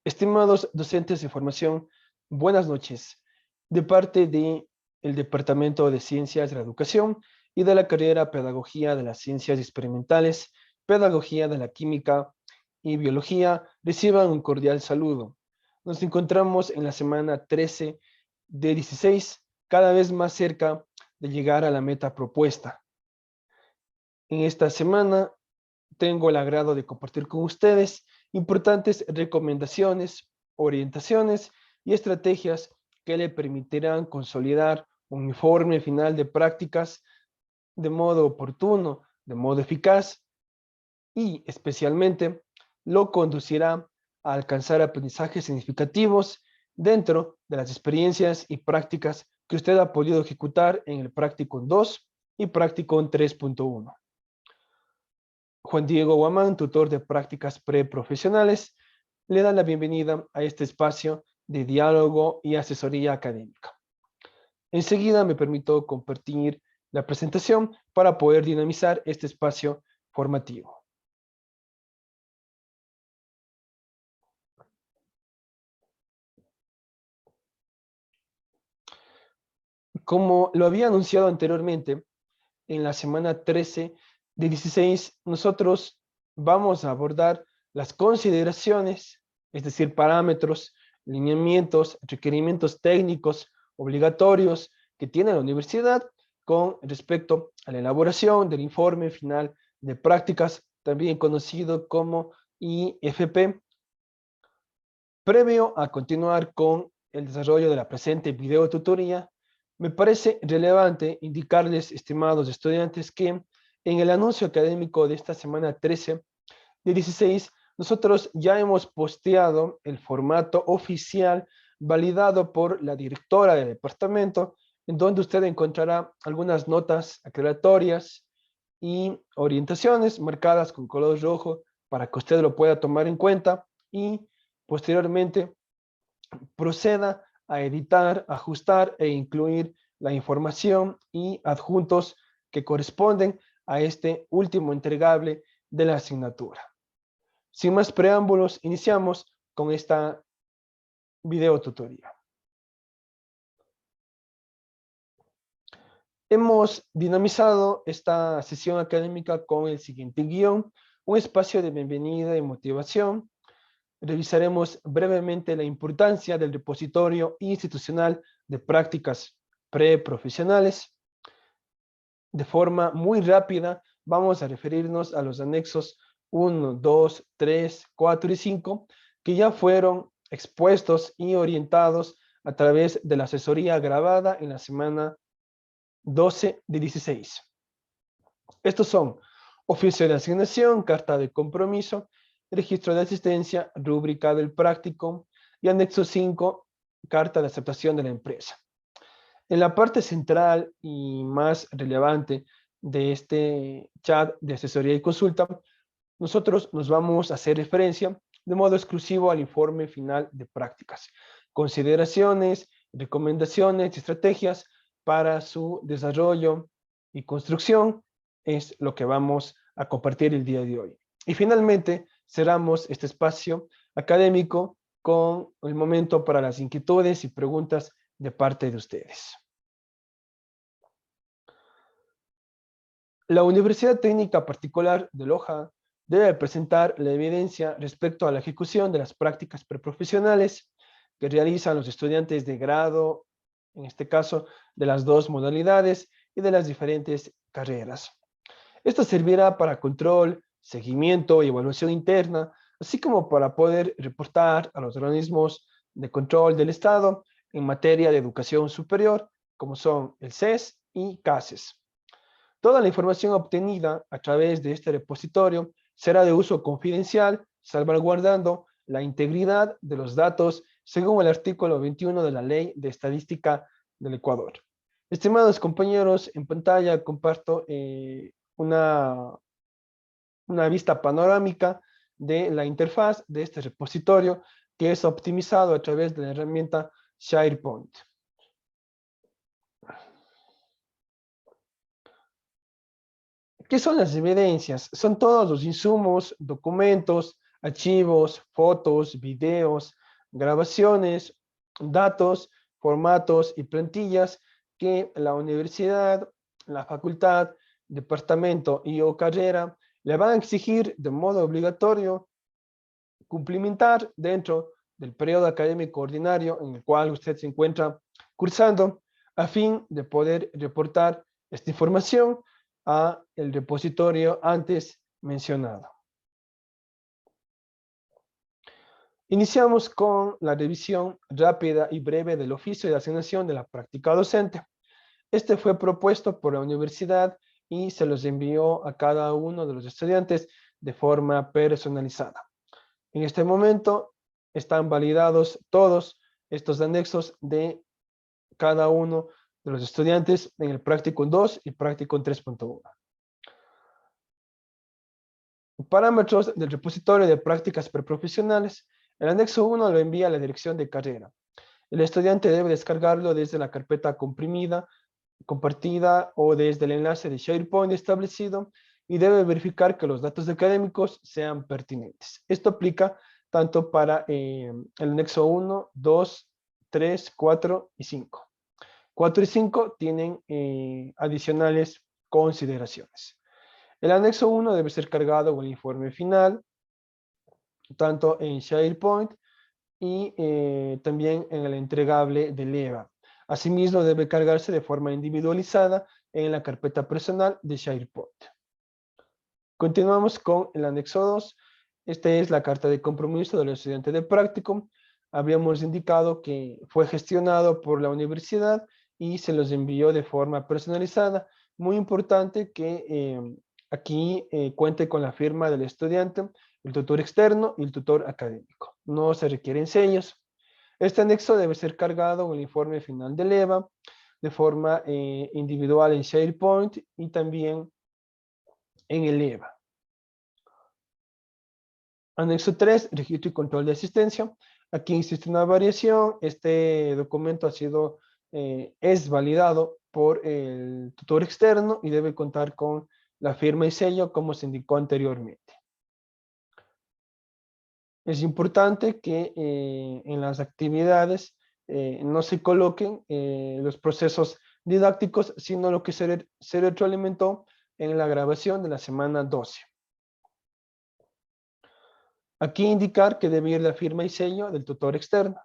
Estimados docentes de formación, buenas noches. De parte del Departamento de Ciencias de la Educación y de la carrera Pedagogía de las Ciencias Experimentales, Pedagogía de la Química y Biología, reciban un cordial saludo. Nos encontramos en la semana 13 de 16, cada vez más cerca de llegar a la meta propuesta. En esta semana tengo el agrado de compartir con ustedes importantes recomendaciones, orientaciones y estrategias que le permitirán consolidar un informe final de prácticas de modo oportuno, de modo eficaz y especialmente lo conducirá a alcanzar aprendizajes significativos dentro de las experiencias y prácticas que usted ha podido ejecutar en el Practicum 2 y Practicum 3.1. Juan Diego Guamán, tutor de prácticas preprofesionales, le da la bienvenida a este espacio de diálogo y asesoría académica. Enseguida me permito compartir la presentación para poder dinamizar este espacio formativo. Como lo había anunciado anteriormente, en la semana 13 de 16, nosotros vamos a abordar las consideraciones, es decir, parámetros, lineamientos, requerimientos técnicos obligatorios que tiene la universidad con respecto a la elaboración del informe final de prácticas, también conocido como IFP, previo a continuar con el desarrollo de la presente videotutoría. Me parece relevante indicarles, estimados estudiantes, que en el anuncio académico de esta semana 13 de 16, nosotros ya hemos posteado el formato oficial validado por la directora del departamento, en donde usted encontrará algunas notas aclaratorias y orientaciones marcadas con color rojo para que usted lo pueda tomar en cuenta y posteriormente proceda a editar, ajustar e incluir la información y adjuntos que corresponden a este último entregable de la asignatura. Sin más preámbulos, iniciamos con esta videotutoría. Hemos dinamizado esta sesión académica con el siguiente guión, un espacio de bienvenida y motivación. Revisaremos brevemente la importancia del repositorio institucional de prácticas preprofesionales. De forma muy rápida, vamos a referirnos a los anexos 1, 2, 3, 4 y 5, que ya fueron expuestos y orientados a través de la asesoría grabada en la semana 12 de 16. Estos son oficio de asignación, carta de compromiso, registro de asistencia, rúbrica del práctico y anexo 5, carta de aceptación de la empresa. En la parte central y más relevante de este chat de asesoría y consulta, nosotros nos vamos a hacer referencia de modo exclusivo al informe final de prácticas, consideraciones, recomendaciones y estrategias para su desarrollo y construcción es lo que vamos a compartir el día de hoy. Y finalmente cerramos este espacio académico con el momento para las inquietudes y preguntas de parte de ustedes. La Universidad Técnica Particular de Loja debe presentar la evidencia respecto a la ejecución de las prácticas preprofesionales que realizan los estudiantes de grado, en este caso, de las dos modalidades y de las diferentes carreras. Esto servirá para control, seguimiento y evaluación interna, así como para poder reportar a los organismos de control del Estado en materia de educación superior, como son el CES y CASES. Toda la información obtenida a través de este repositorio será de uso confidencial, salvaguardando la integridad de los datos según el artículo 21 de la Ley de Estadística del Ecuador. Estimados compañeros, en pantalla comparto una vista panorámica de la interfaz de este repositorio que es optimizado a través de la herramienta SharePoint. ¿Qué son las evidencias? Son todos los insumos, documentos, archivos, fotos, videos, grabaciones, datos, formatos y plantillas que la universidad, la facultad, departamento y o carrera le van a exigir de modo obligatorio cumplimentar dentro del periodo académico ordinario en el cual usted se encuentra cursando, a fin de poder reportar esta información a el repositorio antes mencionado. Iniciamos con la revisión rápida y breve del oficio de asignación de la práctica docente. Este fue propuesto por la universidad y se los envió a cada uno de los estudiantes de forma personalizada. En este momento están validados todos estos anexos de cada uno de los estudiantes en el práctico 2 y práctico 3.1. Parámetros del repositorio de prácticas preprofesionales. El anexo 1 lo envía a la dirección de carrera. El estudiante debe descargarlo desde la carpeta comprimida, compartida o desde el enlace de SharePoint establecido y debe verificar que los datos académicos sean pertinentes. Esto aplica tanto para el anexo 1, 2, 3, 4 y 5. 4 y 5 tienen adicionales consideraciones. El anexo 1 debe ser cargado con el informe final, tanto en SharePoint y también en el entregable del EVA. Asimismo, debe cargarse de forma individualizada en la carpeta personal de SharePoint. Continuamos con el anexo 2. Esta es la carta de compromiso del estudiante de práctico. Habíamos indicado que fue gestionado por la universidad y se los envió de forma personalizada. Muy importante que aquí cuente con la firma del estudiante, el tutor externo y el tutor académico. No se requieren sellos. Este anexo debe ser cargado en el informe final del EVA de forma individual en SharePoint y también en el EVA. Anexo 3, registro y control de asistencia. Aquí existe una variación. Este documento es validado por el tutor externo y debe contar con la firma y sello como se indicó anteriormente. Es importante que en las actividades no se coloquen los procesos didácticos, sino lo que se retroalimentó en la grabación de la semana 12. Aquí indicar que debe ir la firma y sello del tutor externo.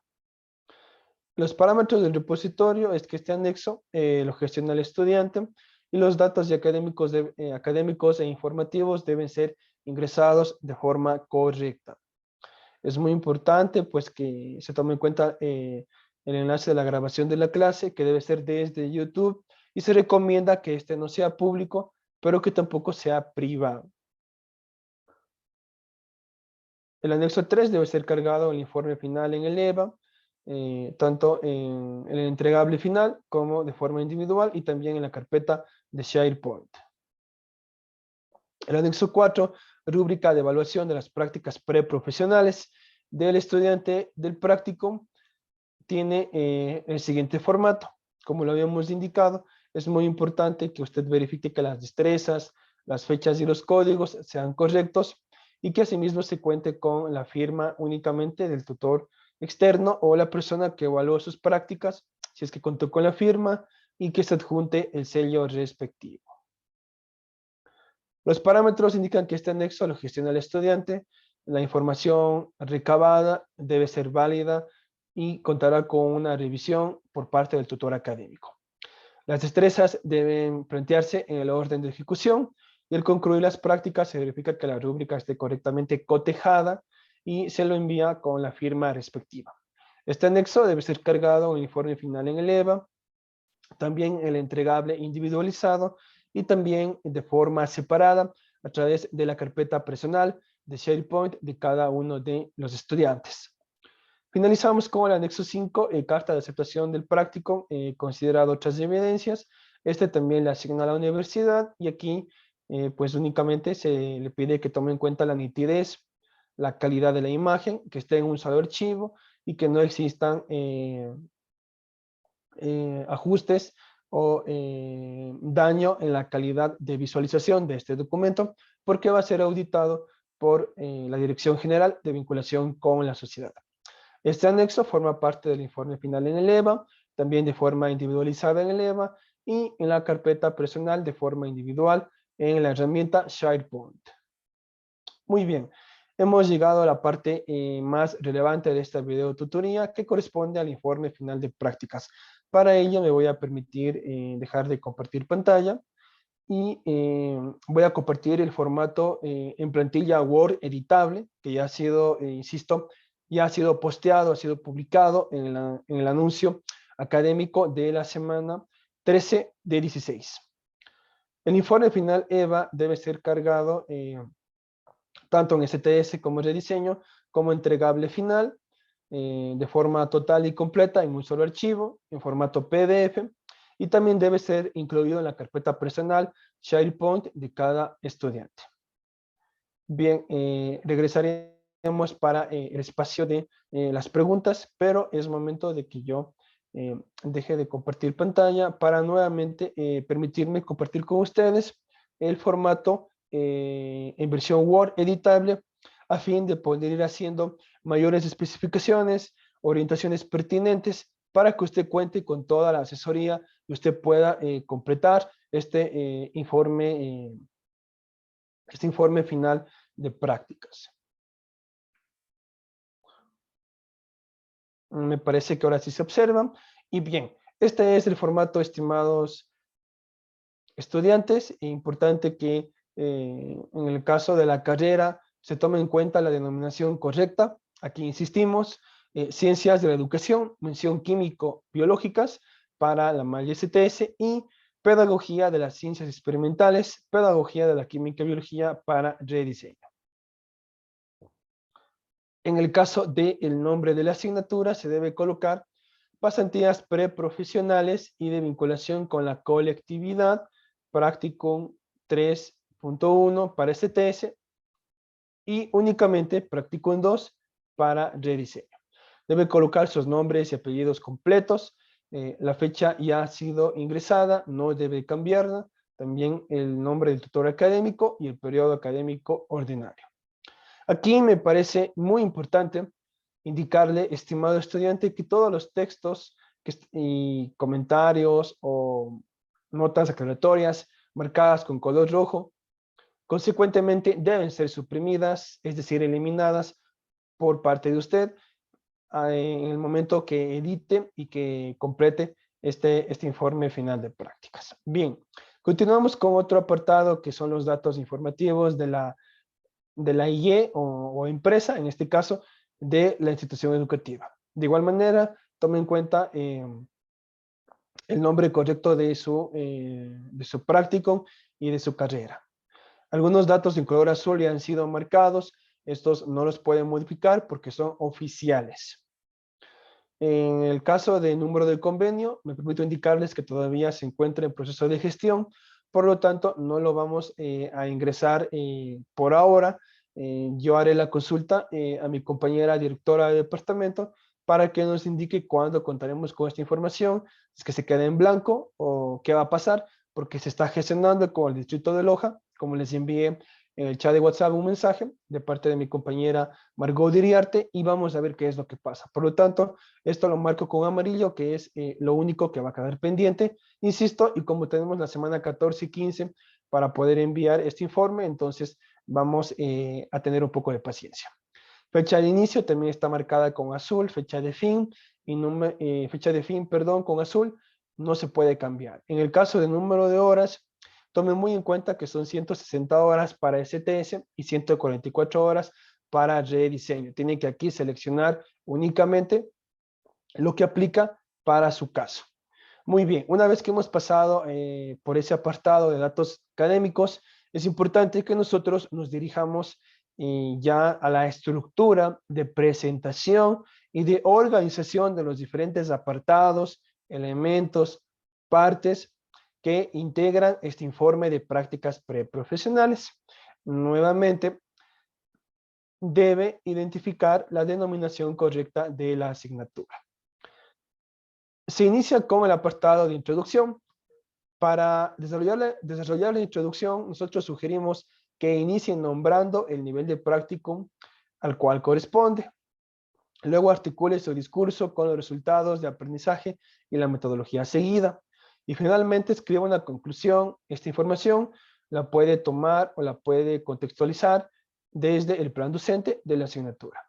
Los parámetros del repositorio es que este anexo lo gestiona el estudiante y los datos académicos e informativos deben ser ingresados de forma correcta. Es muy importante pues que se tome en cuenta el enlace de la grabación de la clase, que debe ser desde YouTube, y se recomienda que este no sea público, pero que tampoco sea privado. El anexo 3 debe ser cargado el informe final en el EVA, tanto en el entregable final como de forma individual y también en la carpeta de SharePoint. El anexo 4, rúbrica de evaluación de las prácticas preprofesionales del estudiante del práctico, tiene el siguiente formato. Como lo habíamos indicado, es muy importante que usted verifique que las destrezas, las fechas y los códigos sean correctos y que asimismo se cuente con la firma únicamente del tutor externo o la persona que evaluó sus prácticas, si es que contó con la firma, y que se adjunte el sello respectivo. Los parámetros indican que este anexo lo gestiona el estudiante. La información recabada debe ser válida y contará con una revisión por parte del tutor académico. Las destrezas deben plantearse en el orden de ejecución y al concluir las prácticas se verifica que la rúbrica esté correctamente cotejada y se lo envía con la firma respectiva. Este anexo debe ser cargado en el informe final en el EVA, también el entregable individualizado y también de forma separada a través de la carpeta personal de SharePoint de cada uno de los estudiantes. Finalizamos con el anexo 5, carta de aceptación del práctico, considerado otras evidencias. Este también le asigna a la universidad y aquí pues únicamente se le pide que tome en cuenta la nitidez, la calidad de la imagen, que esté en un solo archivo y que no existan ajustes o daño en la calidad de visualización de este documento, porque va a ser auditado por la Dirección General de Vinculación con la Sociedad. Este anexo forma parte del informe final en el EVA, también de forma individualizada en el EVA y en la carpeta personal de forma individual en la herramienta SharePoint. Muy bien, hemos llegado a la parte más relevante de esta video tutoría que corresponde al informe final de prácticas. Para ello me voy a permitir dejar de compartir pantalla y voy a compartir el formato en plantilla Word editable que ya ha sido, insisto, ya ha sido posteado, ha sido publicado en el anuncio académico de la semana 13 de 16. El informe final EVA debe ser cargado tanto en STS como rediseño, como entregable final, de forma total y completa en un solo archivo, en formato PDF, y también debe ser incluido en la carpeta personal SharePoint de cada estudiante. Bien, regresaremos para el espacio de las preguntas, pero es momento de que yo deje de compartir pantalla para nuevamente permitirme compartir con ustedes el formato en versión Word editable a fin de poder ir haciendo mayores especificaciones, orientaciones pertinentes para que usted cuente con toda la asesoría y usted pueda completar este informe final de prácticas. Me parece que ahora sí se observan. Y bien, este es el formato, estimados estudiantes. Es importante que en el caso de la carrera se tome en cuenta la denominación correcta. Aquí insistimos, ciencias de la educación, mención químico-biológicas para la malla STS y pedagogía de las ciencias experimentales, pedagogía de la química y biología para rediseño. En el caso del nombre de la asignatura se debe colocar pasantías preprofesionales y de vinculación con la colectividad, Practicum 3.1 para STS y únicamente Practicum 2 para rediseño. Debe colocar sus nombres y apellidos completos, la fecha ya ha sido ingresada, no debe cambiarla, también el nombre del tutor académico y el periodo académico ordinario. Aquí me parece muy importante indicarle, estimado estudiante, que todos los textos y comentarios o notas aclaratorias marcadas con color rojo, consecuentemente deben ser suprimidas, es decir, eliminadas por parte de usted en el momento que edite y que complete este informe final de prácticas. Bien, continuamos con otro apartado que son los datos informativos de la IE o empresa, en este caso, de la institución educativa. De igual manera, tome en cuenta el nombre correcto de su practicum y de su carrera. Algunos datos en color azul ya han sido marcados, estos no los pueden modificar porque son oficiales. En el caso del número del convenio, me permito indicarles que todavía se encuentra en proceso de gestión, por lo tanto, no lo vamos a ingresar por ahora. Yo haré la consulta a mi compañera directora de departamento para que nos indique cuándo contaremos con esta información, es que se quede en blanco o qué va a pasar, porque se está gestionando con el distrito de Loja, como les envié en el chat de WhatsApp un mensaje de parte de mi compañera Margot Diriarte y vamos a ver qué es lo que pasa. Por lo tanto, esto lo marco con amarillo, que es lo único que va a quedar pendiente. Insisto, y como tenemos la semana 14 y 15 para poder enviar este informe, entonces vamos a tener un poco de paciencia. Fecha de inicio también está marcada con azul, fecha de fin, fecha de fin, perdón, con azul, no se puede cambiar. En el caso de número de horas, tomen muy en cuenta que son 160 horas para STS y 144 horas para rediseño. Tienen que aquí seleccionar únicamente lo que aplica para su caso. Muy bien, una vez que hemos pasado por ese apartado de datos académicos, es importante que nosotros nos dirijamos ya a la estructura de presentación y de organización de los diferentes apartados, elementos, partes que integran este informe de prácticas preprofesionales. Nuevamente, debe identificar la denominación correcta de la asignatura. Se inicia con el apartado de introducción. Para desarrollar la introducción, nosotros sugerimos que inicie nombrando el nivel de practicum al cual corresponde. Luego articule su discurso con los resultados de aprendizaje y la metodología seguida. Y finalmente escriba una conclusión. Esta información la puede tomar o la puede contextualizar desde el plan docente de la asignatura.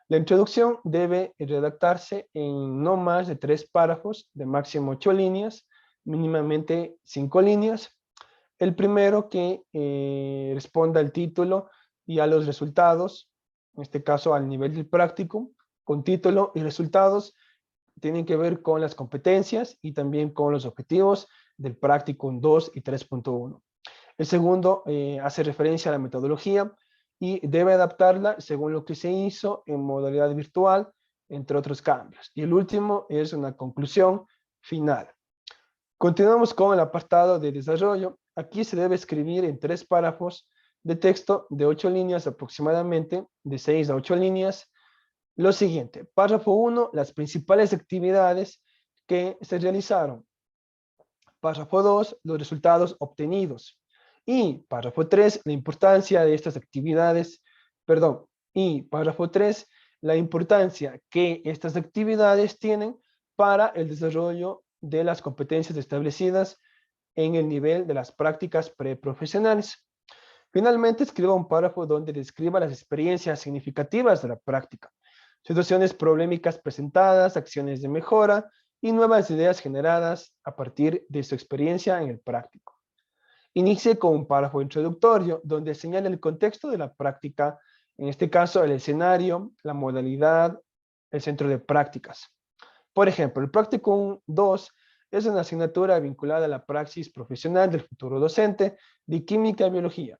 La introducción debe redactarse en no más de 3 párrafos de máximo 8 líneas, mínimamente 5 líneas. El primero que responda al título y a los resultados, en este caso al nivel del práctico, con título y resultados, tienen que ver con las competencias y también con los objetivos del Practicum 2 y 3.1. El segundo hace referencia a la metodología y debe adaptarla según lo que se hizo en modalidad virtual, entre otros cambios. Y el último es una conclusión final. Continuamos con el apartado de desarrollo. Aquí se debe escribir en 3 párrafos de texto de 8 líneas aproximadamente, de 6 a 8 líneas. Lo siguiente, párrafo 1, las principales actividades que se realizaron. Párrafo 2, los resultados obtenidos. Y párrafo 3, la importancia de estas actividades, y párrafo 3, la importancia que estas actividades tienen para el desarrollo de las competencias establecidas en el nivel de las prácticas preprofesionales. Finalmente, escriba un párrafo donde describa las experiencias significativas de la práctica, situaciones problemáticas presentadas, acciones de mejora y nuevas ideas generadas a partir de su experiencia en el práctico. Inicie con un párrafo introductorio donde señale el contexto de la práctica, en este caso el escenario, la modalidad, el centro de prácticas. Por ejemplo, el Practicum 2 es una asignatura vinculada a la praxis profesional del futuro docente de química y biología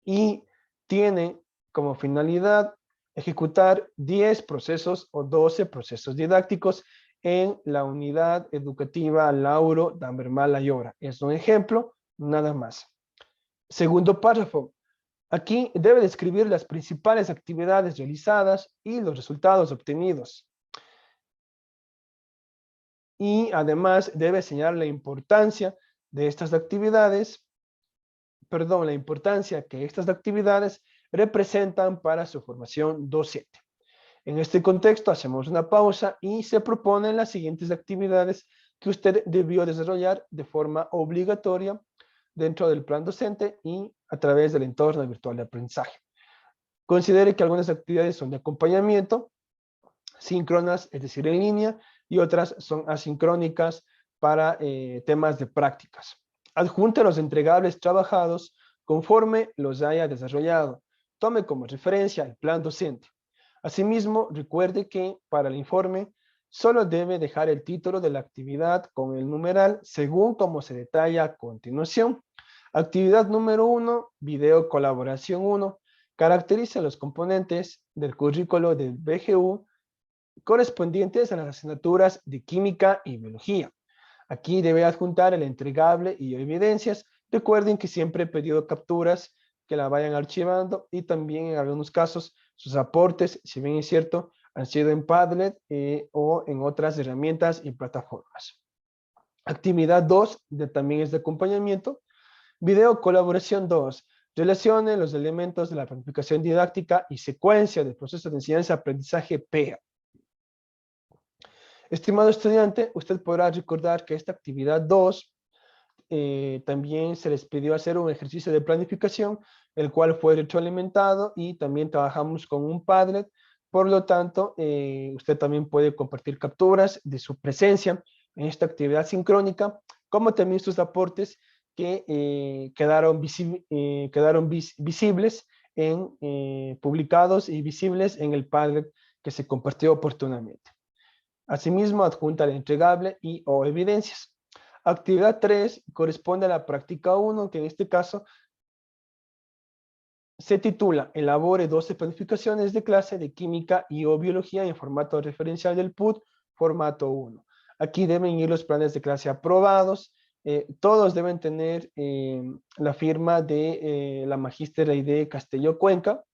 y tiene como finalidad ejecutar 10 procesos o 12 procesos didácticos en la unidad educativa Lauro Dambermala Ayora. Es un ejemplo, nada más. Segundo párrafo. Aquí debe describir las principales actividades realizadas y los resultados obtenidos. Y además debe señalar la importancia de estas actividades, la importancia que estas actividades representan para su formación docente. En este contexto hacemos una pausa y se proponen las siguientes actividades que usted debió desarrollar de forma obligatoria dentro del plan docente y a través del entorno virtual de aprendizaje. Considere que algunas actividades son de acompañamiento, síncronas, es decir, en línea, y otras son asincrónicas para temas de prácticas. Adjunte los entregables trabajados conforme los haya desarrollado. Tome como referencia el plan docente. Asimismo, recuerde que para el informe solo debe dejar el título de la actividad con el numeral según como se detalla a continuación. Actividad número 1, video colaboración 1. Caracteriza los componentes del currículo del BGU correspondientes a las asignaturas de química y biología. Aquí debe adjuntar el entregable y evidencias. Recuerden que siempre he pedido capturas que la vayan archivando y también en algunos casos sus aportes, si bien es cierto, han sido en Padlet o en otras herramientas y plataformas. Actividad 2 también es de acompañamiento. Video colaboración 2. Relacione los elementos de la planificación didáctica y secuencia del proceso de enseñanza-aprendizaje PEA. Estimado estudiante, usted podrá recordar que esta actividad 2 también se les pidió hacer un ejercicio de planificación, el cual fue retroalimentado y también trabajamos con un Padlet. Por lo tanto, usted también puede compartir capturas de su presencia en esta actividad sincrónica, como también sus aportes que quedaron visibles, publicados y visibles en el Padlet que se compartió oportunamente. Asimismo, adjunta el entregable y o evidencias. Actividad 3 corresponde a la práctica 1, que en este caso se titula Elabore 12 planificaciones de clase de química y o biología en formato referencial del PUT, formato 1. Aquí deben ir los planes de clase aprobados. Todos deben tener la firma de la magíster Aide Castelló Cuenca,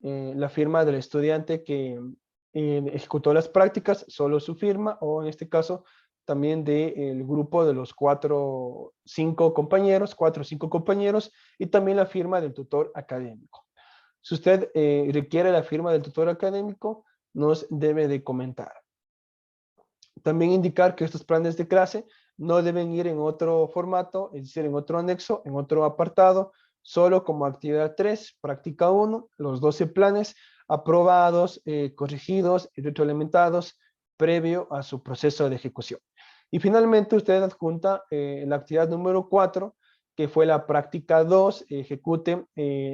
la firma del estudiante que ejecutó las prácticas, solo su firma, o en este caso también del grupo de los 4 o 5 compañeros, y también la firma del tutor académico. Si usted requiere la firma del tutor académico, nos debe de comentar. También indicar que estos planes de clase no deben ir en otro formato, es decir, en otro anexo, en otro apartado, solo como actividad 3, práctica 1, los 12 planes aprobados, corregidos y retroalimentados previo a su proceso de ejecución. Y finalmente usted adjunta la actividad número 4, que fue la práctica 2, ejecute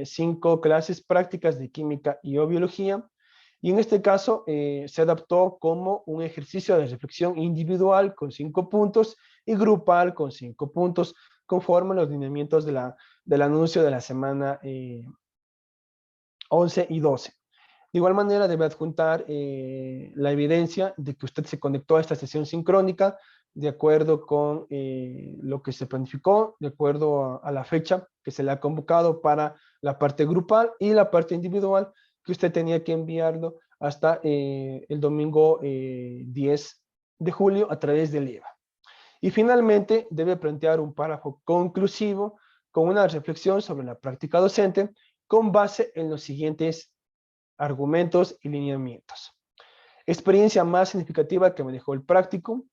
5 clases prácticas de química y o biología, y en este caso se adaptó como un ejercicio de reflexión individual con 5 puntos y grupal con 5 puntos, conforme a los lineamientos del anuncio de la semana 11 y 12. De igual manera debe adjuntar la evidencia de que usted se conectó a esta sesión sincrónica de acuerdo con lo que se planificó, de acuerdo a la fecha que se le ha convocado para la parte grupal y la parte individual, que usted tenía que enviarlo hasta el domingo 10 de julio a través del IVA. Y finalmente debe plantear un párrafo conclusivo con una reflexión sobre la práctica docente con base en los siguientes argumentos y lineamientos. Experiencia más significativa que me dejó el práctico,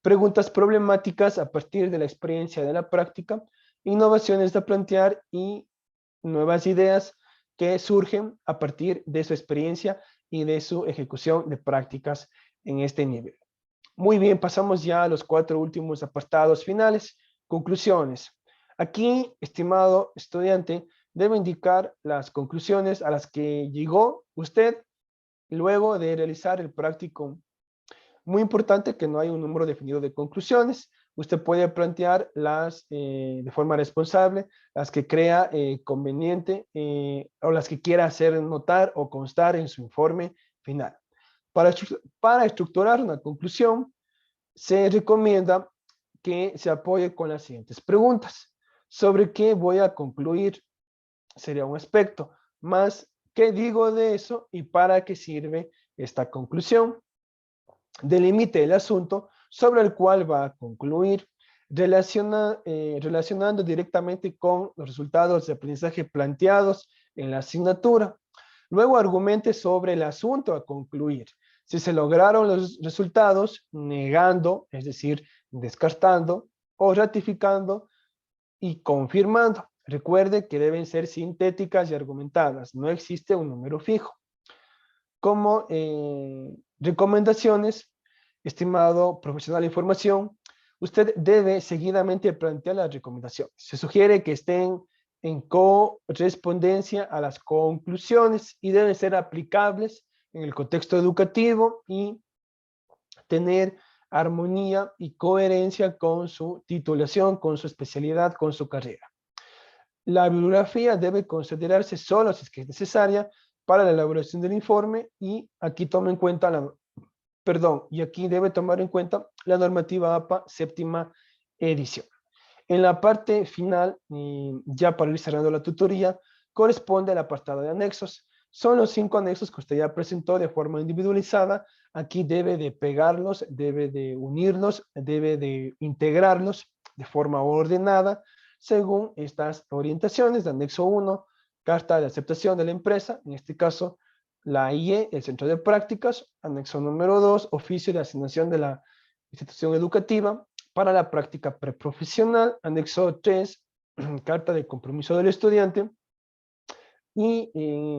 preguntas problemáticas a partir de la experiencia de la práctica, innovaciones de plantear y nuevas ideas que surgen a partir de su experiencia y de su ejecución de prácticas en este nivel. Muy bien, pasamos ya a los 4 últimos apartados finales. Conclusiones. Aquí, estimado estudiante, debe indicar las conclusiones a las que llegó usted luego de realizar el práctico. Muy importante que no hay un número definido de conclusiones. Usted puede plantear las de forma responsable, las que crea conveniente o las que quiera hacer notar o constar en su informe final. Para estructurar una conclusión, se recomienda que se apoye con las siguientes preguntas. ¿Sobre qué voy a concluir? Sería un aspecto. Más, ¿qué digo de eso y para qué sirve esta conclusión? Delimite el asunto sobre el cual va a concluir, relacionando directamente con los resultados de aprendizaje planteados en la asignatura. Luego argumente sobre el asunto a concluir. Si se lograron los resultados, negando, es decir, descartando, o ratificando y confirmando. Recuerde que deben ser sintéticas y argumentadas. No existe un número fijo. Como recomendaciones, estimado profesional de información, usted debe seguidamente plantear las recomendaciones. Se sugiere que estén en correspondencia a las conclusiones y deben ser aplicables en el contexto educativo y tener armonía y coherencia con su titulación, con su especialidad, con su carrera. La bibliografía debe considerarse solo si es que es necesaria para la elaboración del informe y aquí toma en cuenta y aquí debe tomar en cuenta la normativa APA séptima edición. En la parte final, ya para ir cerrando la tutoría, corresponde al apartado de anexos. Son los 5 anexos que usted ya presentó de forma individualizada. Aquí debe de pegarlos, debe de unirlos, debe de integrarlos de forma ordenada según estas orientaciones de anexo 1, carta de aceptación de la empresa, en este caso la IE, el centro de prácticas, anexo número 2, oficio de asignación de la institución educativa para la práctica preprofesional, anexo 3, carta de compromiso del estudiante, y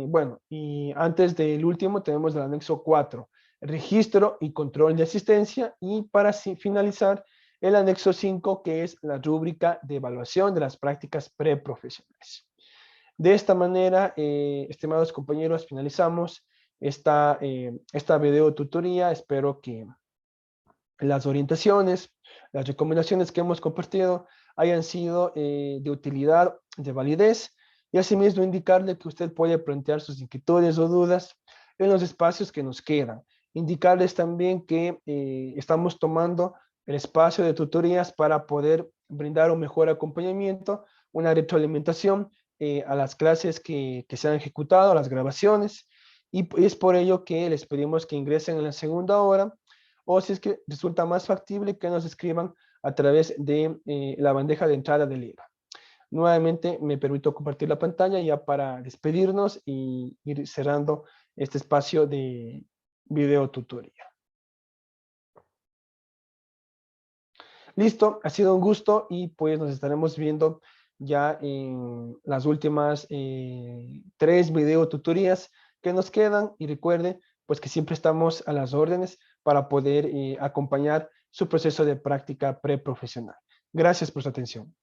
bueno, y antes del último tenemos el anexo 4, registro y control de asistencia, y para finalizar el anexo 5, que es la rúbrica de evaluación de las prácticas preprofesionales. De esta manera, estimados compañeros, finalizamos esta video tutoría. Espero que las orientaciones, las recomendaciones que hemos compartido hayan sido de utilidad, de validez, y asimismo indicarle que usted puede plantear sus inquietudes o dudas en los espacios que nos quedan. Indicarles también que estamos tomando el espacio de tutorías para poder brindar un mejor acompañamiento, una retroalimentación a las clases que se han ejecutado, a las grabaciones, y es por ello que les pedimos que ingresen en la segunda hora o si es que resulta más factible que nos escriban a través de la bandeja de entrada del IVA. Nuevamente me permito compartir la pantalla ya para despedirnos y ir cerrando este espacio de video tutoría. Listo, ha sido un gusto y pues nos estaremos viendo ya en las últimas 3 video tutorías que nos quedan, y recuerde pues que siempre estamos a las órdenes para poder acompañar su proceso de práctica preprofesional. Gracias por su atención.